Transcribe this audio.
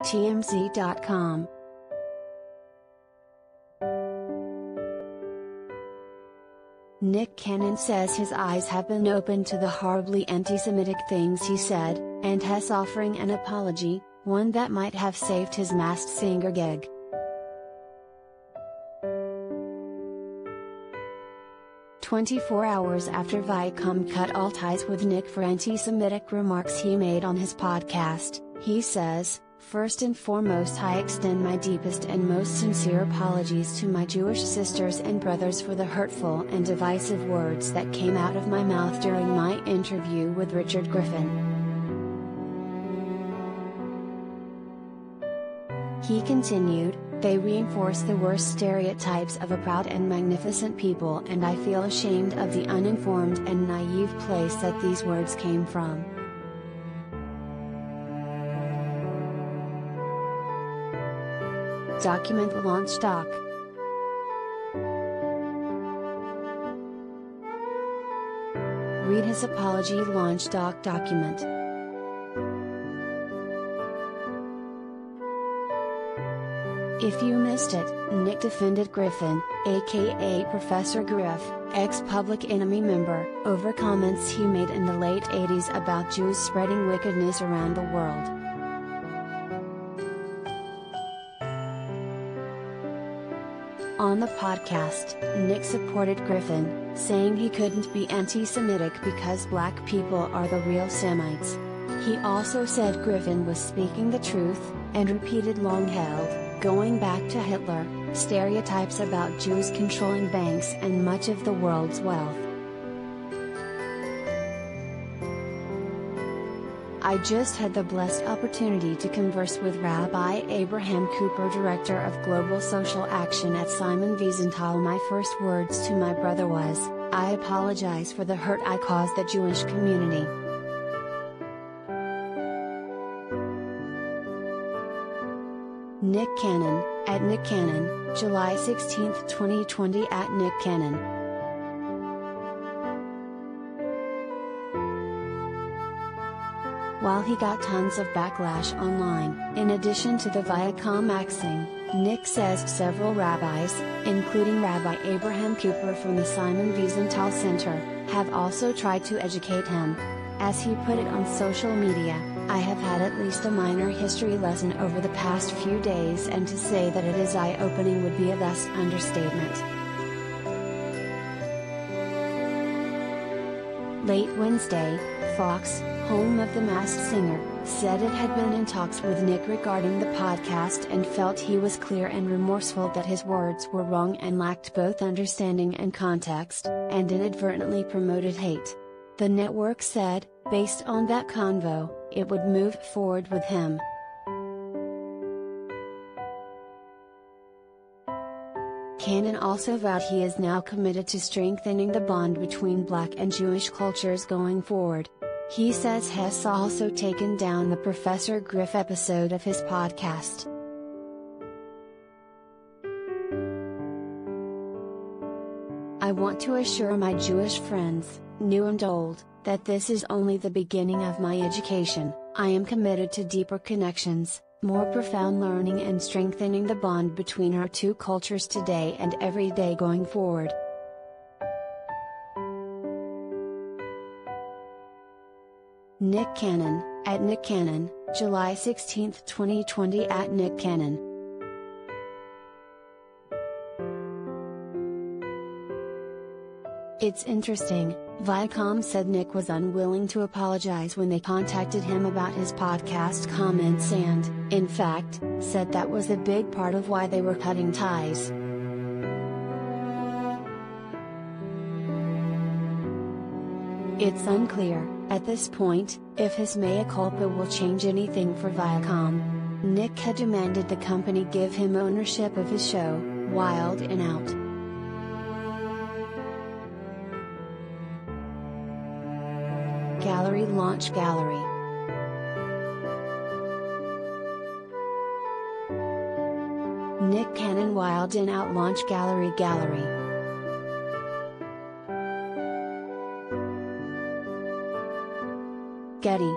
TMZ.com. Nick Cannon says his eyes have been opened to the horribly anti-Semitic things he said, and has offering an apology, one that might have saved his Masked Singer gig. "24 hours after Viacom cut all ties with Nick for anti-Semitic remarks he made on his podcast, he says, "First and foremost, I extend my deepest and most sincere apologies to my Jewish sisters and brothers for the hurtful and divisive words that came out of my mouth during my interview with Richard Griffin." He continued, "They reinforce the worst stereotypes of a proud and magnificent people, and I feel ashamed of the uninformed and naive place that these words came from." Document launch doc. Read his apology launch doc document. If you missed it, Nick defended Griffin, aka Professor Griff, ex-Public Enemy member, over comments he made in the late 80s about Jews spreading wickedness around the world. On the podcast, Nick supported Griffin, saying he couldn't be anti-Semitic because black people are the real Semites. He also said Griffin was speaking the truth, and repeated long-held, going back to Hitler, stereotypes about Jews controlling banks and much of the world's wealth. "I just had the blessed opportunity to converse with Rabbi Abraham Cooper, Director of Global Social Action at Simon Wiesenthal. My first words to my brother was, I apologize for the hurt I caused the Jewish community." Nick Cannon, at Nick Cannon, July 16, 2020 at Nick Cannon. While he got tons of backlash online, in addition to the Viacom axing, Nick says several rabbis, including Rabbi Abraham Cooper from the Simon Wiesenthal Center, have also tried to educate him. As he put it on social media, "I have had at least a minor history lesson over the past few days, and to say that it is eye-opening would be a vast understatement." Late Wednesday, Fox, home of The Masked Singer, said it had been in talks with Nick regarding the podcast and felt he was clear and remorseful that his words were wrong and lacked both understanding and context, and inadvertently promoted hate. The network said, based on that convo, it would move forward with him. Cannon also vowed he is now committed to strengthening the bond between Black and Jewish cultures going forward. He says he has also taken down the Professor Griff episode of his podcast. "I want to assure my Jewish friends, new and old, that this is only the beginning of my education. I am committed to deeper connections, more profound learning, and strengthening the bond between our two cultures today and every day going forward." Nick Cannon, at Nick Cannon, July 16, 2020 at Nick Cannon. It's interesting, Viacom said Nick was unwilling to apologize when they contacted him about his podcast comments and, in fact, said that was a big part of why they were cutting ties. It's unclear, at this point, if his mea culpa will change anything for Viacom. Nick had demanded the company give him ownership of his show, Wild and Out. Gallery launch gallery. Nick Cannon Wild and Out launch gallery. Getty.